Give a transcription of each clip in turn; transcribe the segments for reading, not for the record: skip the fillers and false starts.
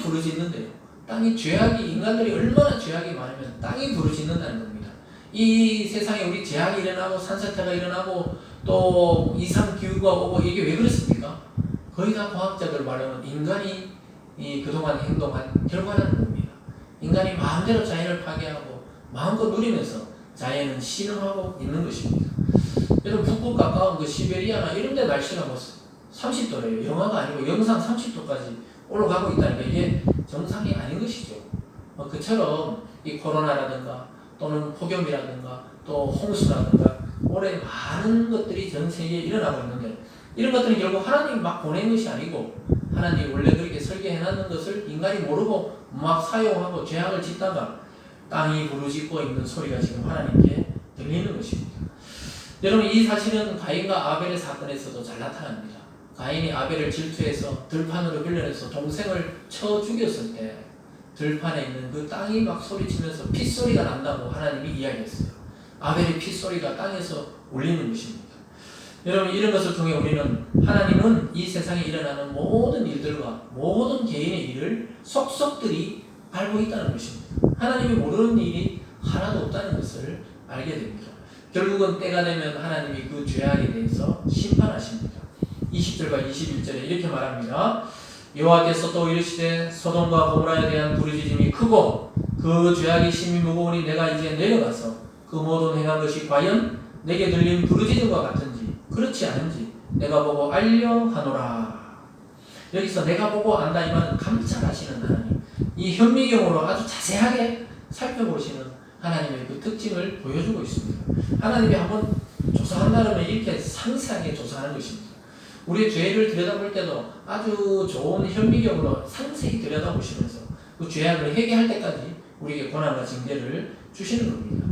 부르짖는데요. 땅이 죄악이 인간들이 얼마나 죄악이 많으면 땅이 부르짖는다는 겁니다. 이 세상에 우리 재앙이 일어나고 산사태가 일어나고 또 이상 기후가 오고 이게 왜 그렇습니까? 거의 다 과학자들 말하면 인간이 그동안 행동한 결과라는 겁니다. 인간이 마음대로 자연을 파괴하고 마음껏 누리면서 자연은 신음하고 있는 것입니다. 여러분 북극 가까운 그 시베리아나 이런 데 날씨가 뭐 30도래요. 영하가 아니고 영상 30도까지 올라가고 있다니까 이게 정상이 아닌 것이죠. 그처럼 이 코로나라든가 또는 폭염이라든가 또 홍수라든가 올해 많은 것들이 전 세계에 일어나고 있는데 이런 것들은 결국 하나님이 막 보낸 것이 아니고 하나님이 원래 그렇게 설계해놨는 것을 인간이 모르고 막 사용하고 죄악을 짓다가 땅이 부르짖고 있는 소리가 지금 하나님께 들리는 것입니다. 여러분 이 사실은 가인과 아벨의 사건에서도 잘 나타납니다. 가인이 아벨을 질투해서 들판으로 빌려내서 동생을 쳐 죽였을 때 들판에 있는 그 땅이 막 소리치면서 핏소리가 난다고 하나님이 이야기했어요. 아벨의 핏소리가 땅에서 울리는 것입니다. 여러분 이런 것을 통해 우리는 하나님은 이 세상에 일어나는 모든 일들과 모든 개인의 일을 속속들이 알고 있다는 것입니다. 하나님이 모르는 일이 하나도 없다는 것을 알게 됩니다. 결국은 때가 되면 하나님이 그 죄악에 대해서 심판하십니다. 20절과 21절에 이렇게 말합니다. 여호와께서 또 이르시되 소돔과 고모라에 대한 부르짖음이 크고 그 죄악이 심히 무거우니 내가 이제 내려가서 그 모든 행한 것이 과연 내게 들린 부르짖음과 같은지 그렇지 않은지 내가 보고 알려하노라. 여기서 내가 보고 안다 이 말은 감찰하시는 하나님, 이 현미경으로 아주 자세하게 살펴보시는 하나님의 그 특징을 보여주고 있습니다. 하나님이 한번 조사한다면 이렇게 상세하게 조사하는 것입니다. 우리의 죄를 들여다볼 때도 아주 좋은 현미경으로 상세히 들여다보시면서 그 죄악을 회개할 때까지 우리에게 고난과 징계를 주시는 겁니다.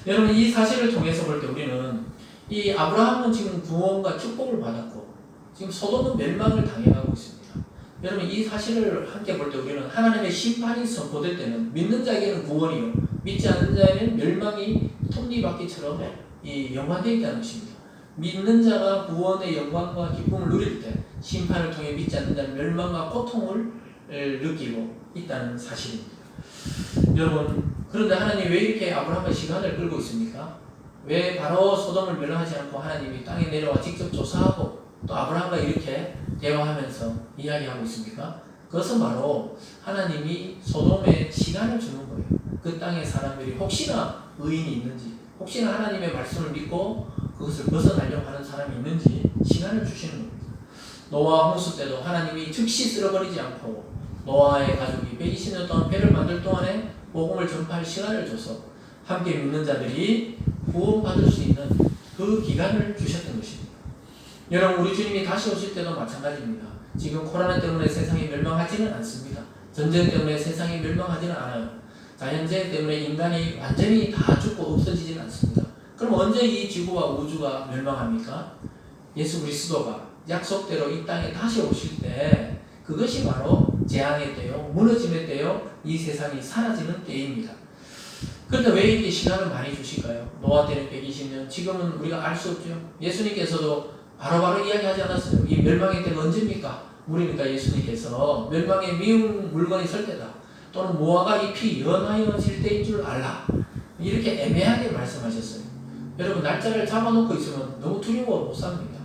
여러분 이 사실을 통해서 볼 때 우리는 이 아브라함은 지금 구원과 축복을 받았고 지금 소돔은 멸망을 당해가고 있습니다. 여러분 이 사실을 함께 볼 때 우리는 하나님의 심판이 선포될 때는 믿는 자에게는 구원이요 믿지 않는 자에게는 멸망이 톱니바퀴처럼 이 연관되어 있다는 것입니다. 믿는 자가 구원의 영광과 기쁨을 누릴 때 심판을 통해 믿지 않는 자는 멸망과 고통을 느끼고 있다는 사실입니다. 여러분 그런데 하나님이 왜 이렇게 아브라함의 시간을 끌고 있습니까? 왜 바로 소돔을 멸망하지 않고 하나님이 땅에 내려와 직접 조사하고 또 아브라함과 이렇게 대화하면서 이야기하고 있습니까? 그것은 바로 하나님이 소돔에 시간을 주는 거예요. 그 땅의 사람들이 혹시나 의인이 있는지 혹시나 하나님의 말씀을 믿고 그것을 벗어나려고 하는 사람이 있는지 시간을 주시는 겁니다. 노아 홍수 때도 하나님이 즉시 쓸어버리지 않고 노아의 가족이 120년 동안 배를 만들 동안에 복음을 전파할 시간을 줘서 함께 믿는 자들이 구원받을 수 있는 그 기간을 주셨던 것입니다. 여러분 우리 주님이 다시 오실 때도 마찬가지입니다. 지금 코로나 때문에 세상이 멸망하지는 않습니다. 전쟁 때문에 세상이 멸망하지는 않아요. 자연재해 때문에 인간이 완전히 다 죽고 없어지지는 않습니다. 그럼 언제 이 지구와 우주가 멸망합니까? 예수 그리스도가 약속대로 이 땅에 다시 오실 때 그것이 바로 재앙의 때요, 무너짐의 때요, 이 세상이 사라지는 때입니다. 그런데 왜 이렇게 시간을 많이 주실까요? 노아 때는 120년, 지금은 우리가 알 수 없죠. 예수님께서도 바로바로 이야기하지 않았어요. 이 멸망의 때가 언제입니까? 물으니까 예수님께서 멸망의 미운 물건이 설 때다. 또는 무화과 잎이 연하여질 때인 줄 알라. 이렇게 애매하게 말씀하셨어요. 여러분 날짜를 잡아놓고 있으면 너무 두려워 못 삽니다.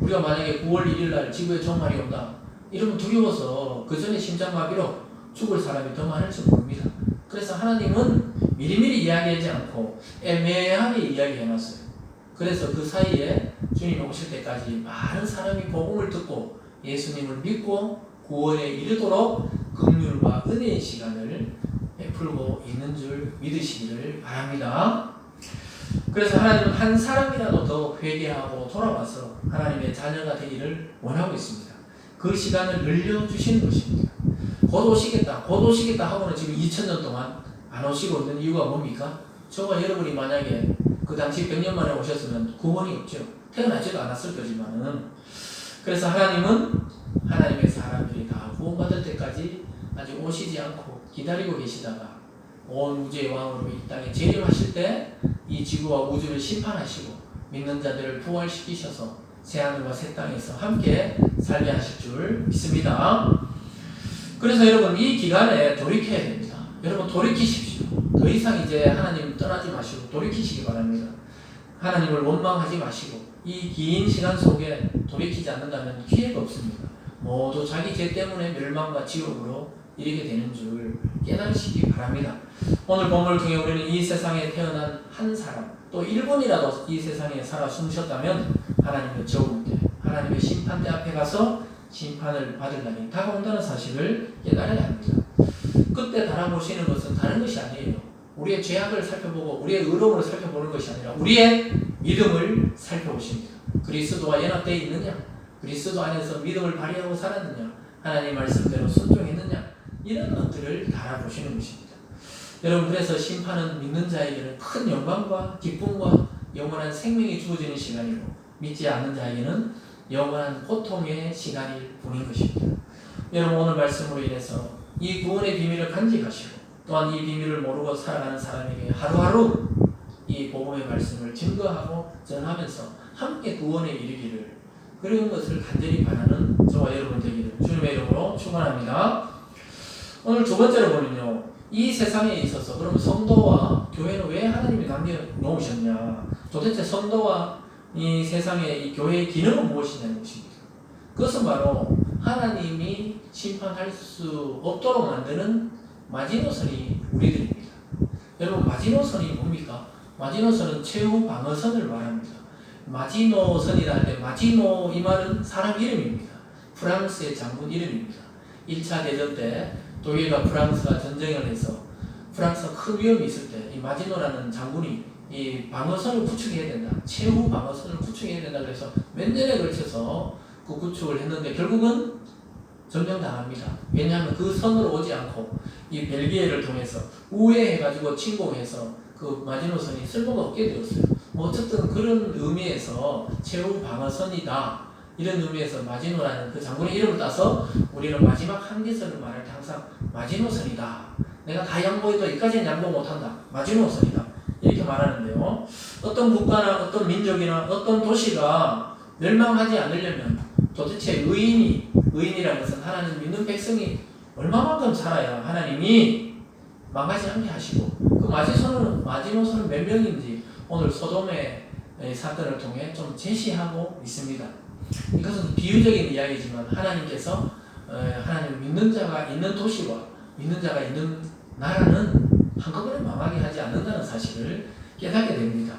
우리가 만약에 9월 1일 날 지구에 종말이 온다. 이러면 두려워서 그 전에 심장마비로 죽을 사람이 더 많을지 모릅니다. 그래서 하나님은 미리미리 이야기하지 않고 애매하게 이야기해놨어요. 그래서 그 사이에 주님이 오실 때까지 많은 사람이 복음을 듣고 예수님을 믿고 구원에 이르도록 긍휼과 은혜의 시간을 베풀고 있는 줄 믿으시기를 바랍니다. 그래서 하나님은 한 사람이라도 더 회개하고 돌아와서 하나님의 자녀가 되기를 원하고 있습니다. 그 시간을 늘려주시는 것입니다. 곧 오시겠다 하고는 지금 2000년 동안 안 오시고 있는 이유가 뭡니까? 저와 여러분이 만약에 그 당시 100년 만에 오셨으면 구원이 없죠. 태어나지도 않았을 거지만은. 그래서 하나님은 하나님의 사람들이 다 구원받을 때까지 아직 오시지 않고 기다리고 계시다가 온 우주의 왕으로 이 땅에 재림하실 때 이 지구와 우주를 심판하시고 믿는 자들을 부활시키셔서 새하늘과 새 땅에서 함께 살게 하실 줄 믿습니다. 그래서 여러분 이 기간에 돌이켜야 됩니다. 여러분 돌이키십시오. 더 이상 이제 하나님 떠나지 마시고 돌이키시기 바랍니다. 하나님을 원망하지 마시고 이 긴 시간 속에 돌이키지 않는다면 기회가 없습니다. 모두 자기 죄 때문에 멸망과 지옥으로 이르게 되는 줄 깨달으시기 바랍니다. 오늘 본문을 통해 우리는 이 세상에 태어난 한 사람, 또 1분이라도 이 세상에 살아 숨쉬었다면 하나님의 저울 때, 하나님의 심판대 앞에 가서 심판을 받을 날이 다가온다는 사실을 깨달아야 합니다. 그때 달아보시는 것은 다른 것이 아니에요. 우리의 죄악을 살펴보고 우리의 의로움을 살펴보는 것이 아니라 우리의 믿음을 살펴보십니다. 그리스도와 연합되어 있느냐? 그리스도 안에서 믿음을 발휘하고 살았느냐? 하나님 말씀대로 순종했느냐? 이런 것들을 달아보시는 것입니다. 여러분, 그래서 심판은 믿는 자에게는 큰 영광과 기쁨과 영원한 생명이 주어지는 시간이고, 믿지 않는 자에게는 영원한 고통의 시간일 뿐인 것입니다. 여러분, 오늘 말씀으로 인해서 이 구원의 비밀을 간직하시고 또한 이 비밀을 모르고 살아가는 사람에게 하루하루 이 복음의 말씀을 증거하고 전하면서 함께 구원에 이르기를, 그런 것을 간절히 바라는 저와 여러분 되기를 주님의 이름으로 축원합니다. 오늘 두 번째로 보면요, 이 세상에 있어서 그럼 성도와 교회는 왜 하나님이 남겨놓으셨냐? 도대체 성도와 이 세상의 이 교회의 기능은 무엇이냐는 것입니다. 그것은 바로 하나님이 심판할 수 없도록 만드는 마지노선이 우리들입니다. 여러분, 마지노선이 뭡니까? 마지노선은 최후 방어선을 말합니다. 마지노선이라 할 때 마지노, 이 말은 사람 이름입니다. 프랑스의 장군 이름입니다. 1차 대전 때 독일과 프랑스가 전쟁을 해서 프랑스가 큰 위험이 있을 때 이 마지노라는 장군이 이 방어선을 구축해야 된다, 최후 방어선을 구축해야 된다 그래서 몇 년에 걸쳐서 그 구축을 했는데 결국은 점령당합니다. 왜냐하면 그 선으로 오지 않고 이 벨기에를 통해서 우회해가지고 침공해서 그 마지노선이 쓸모가 없게 되었어요. 어쨌든 그런 의미에서 최후 방어선이다, 이런 의미에서 마지노라는 그 장군의 이름을 따서 우리는 마지막 한계선을 말할 때 항상 마지노선이다, 내가 다 양보해도 여기까지는 양보 못한다, 마지노선이다, 이렇게 말하는데요. 어떤 국가나 어떤 민족이나 어떤 도시가 멸망하지 않으려면 도대체 의인이라는 것은 하나님 믿는 백성이 얼마만큼 살아야 하나님이 망하지 않게 하시고, 그 마지노선은 몇 명인지 오늘 소돔의 사건을 통해 좀 제시하고 있습니다. 이것은 비유적인 이야기지만 하나님께서 하나님 믿는 자가 있는 도시와 믿는 자가 있는 나라는 한꺼번에 망하게 하지 않는다는 사실을 깨닫게 됩니다.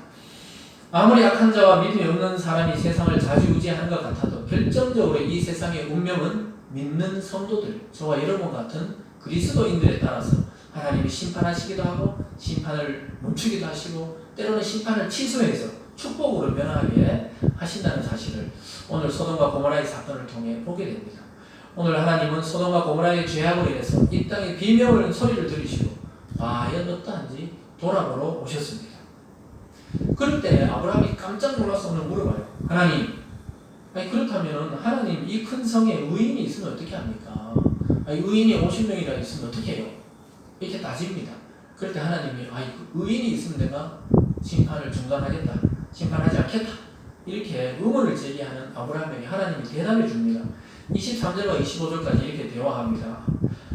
아무리 악한 자와 믿음이 없는 사람이 세상을 좌지우지하는 것 같아도 결정적으로 이 세상의 운명은 믿는 성도들, 저와 여러분 같은 그리스도인들에 따라서 하나님이 심판하시기도 하고 심판을 멈추기도 하시고 때로는 심판을 취소해서 축복으로 변화하게 하신다는 사실을 오늘 소돔과 고모라의 사건을 통해 보게 됩니다. 오늘 하나님은 소돔과 고모라의 죄악으로 인해서 이 땅에 비명을 소리를 들으시고 과연 어떠한지 돌아보러 오셨습니다. 그럴 때 아브라함이 깜짝 놀라서 오늘 물어봐요. 하나님, 아니 그렇다면 하나님 이 큰 성에 의인이 있으면 어떻게 합니까? 아니 의인이 50명이나 있으면 어떻게 해요? 이렇게 따집니다. 그럴 때 하나님이 의인이 있으면 내가 심판을 중단하겠다, 심판하지 않겠다, 이렇게 의문을 제기하는 아브라함에게 하나님이 대답해 줍니다. 23절과 25절까지 이렇게 대화합니다.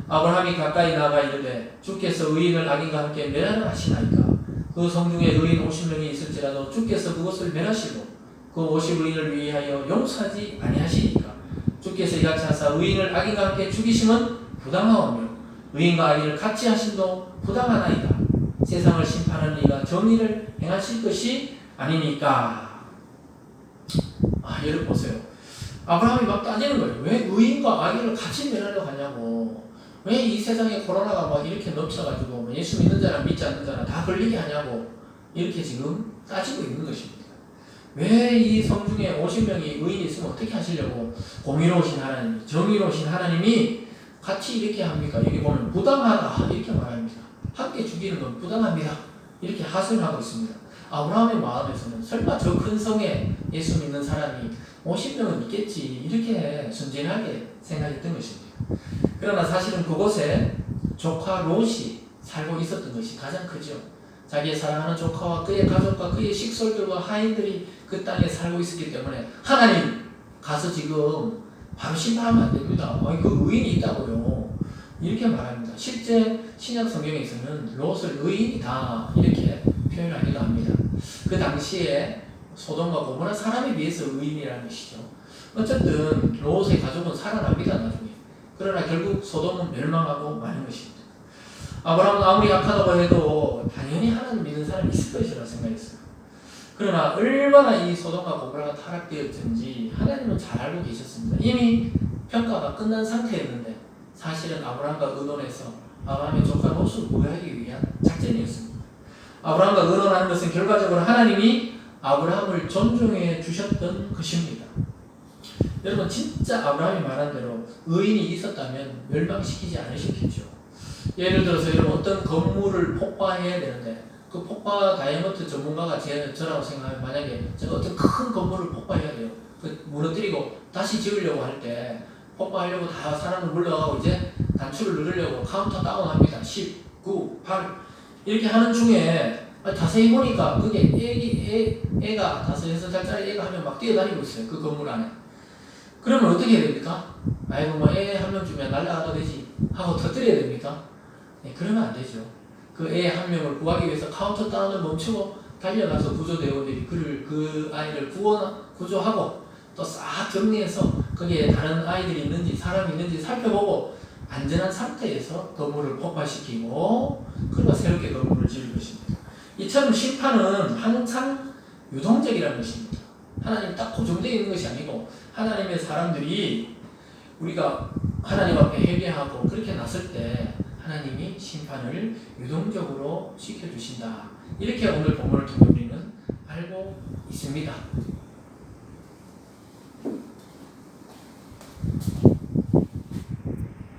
아브라함이 가까이 나가 이르되 주께서 의인을 악인과 함께 멸하라 하시나이까? 그 성중에 의인 50명이 있을지라도 주께서 그것을 멸하시고 그 50의인을 위하여 용서하지 아니하시니까? 주께서 이같이 하사 의인을 악인과 함께 죽이심은 부당하오며 의인과 악인을 같이 하심도 부당하나이다. 세상을 심판하는 이가 정의를 행하실 것이 아니니까. 여러분 보세요. 아브라함이 막 따지는 거예요. 왜 의인과 악인을 같이 멸하려고 하냐고. 왜 이 세상에 코로나가 막 이렇게 넘쳐가지고 예수 믿는 자랑 믿지 않는 자랑 다 걸리게 하냐고 이렇게 지금 따지고 있는 것입니다. 왜 이 성중에 50명이 의인이 있으면 어떻게 하시려고 공의로우신 하나님, 정의로우신 하나님이 같이 이렇게 합니까? 여기 보면 부당하다 이렇게 말합니다. 함께 죽이는 건 부당합니다, 이렇게 하소연하고 있습니다. 아브라함의 마음에서는 설마 저 큰 성에 예수 믿는 사람이 50명은 있겠지, 이렇게 순진하게 생각했던 것입니다. 그러나 사실은 그곳에 조카 롯이 살고 있었던 것이 가장 크죠. 자기의 사랑하는 조카와 그의 가족과 그의 식솔들과 하인들이 그 땅에 살고 있었기 때문에 하나님 가서 지금 바로 심판하면 안 됩니다. 그 의인이 있다고요. 이렇게 말합니다. 실제 신약 성경에서는 롯을 의인이다 이렇게 표현하기도 합니다. 그 당시에 소돔과 고모라 사람에 비해서 의인이라는 것이죠. 어쨌든 롯의 가족은 살아납니다 나중에. 그러나 결국 소돔은 멸망하고 마는 것입니다. 아브라함은 아무리 약하다고 해도 당연히 하나님 믿는 사람이 있을 것이라 생각했어요. 그러나 얼마나 이 소돔과 고모라가 타락되었든지 하나님은 잘 알고 계셨습니다. 이미 평가가 끝난 상태였는데 사실은 아브라함과 의논해서 아브라함의 조카 롯을 구하기 위한 작전이었습니다. 아브라함과 의논하는 것은 결과적으로 하나님이 아브라함을 존중해 주셨던 것입니다. 여러분 진짜 아브라함이 말한 대로 의인이 있었다면 멸망시키지 않으셨겠죠. 예를 들어서 여러분 어떤 건물을 폭파해야 되는데 그 폭파 다이아몬드 전문가가 저라고 생각하면 만약에 제가 어떤 큰 건물을 폭파해야 돼요. 그 무너뜨리고 다시 지으려고 할 때 폭파하려고 다 사람을 물러가고 이제 단추를 누르려고 카운터 다운합니다. 10, 9, 8 이렇게 하는 중에 자세히 보니까 그게 애가 5살짜리 애가 하면 막 뛰어다니고 있어요. 그 건물 안에. 그러면 어떻게 해야 됩니까? 아이고 뭐 애 한 명 주면 날라가도 되지 하고 터뜨려야 됩니까? 네, 그러면 안 되죠. 그 애 한 명을 구하기 위해서 카운터 다운을 멈추고 달려가서 구조대원들이 그 아이를 구조하고 또 싹 정리해서 거기에 다른 아이들이 있는지 사람이 있는지 살펴보고 안전한 상태에서 건물을 폭파시키고 그리고 새롭게 건물을 지을 것입니다. 이처럼 심판은 항상 유동적이라는 것입니다. 하나님 딱 고정되어 있는 것이 아니고 하나님의 사람들이 우리가 하나님 앞에 회개하고 그렇게 났을 때 하나님이 심판을 유동적으로 시켜주신다. 이렇게 오늘 본문을 통해 우리는 알고 있습니다.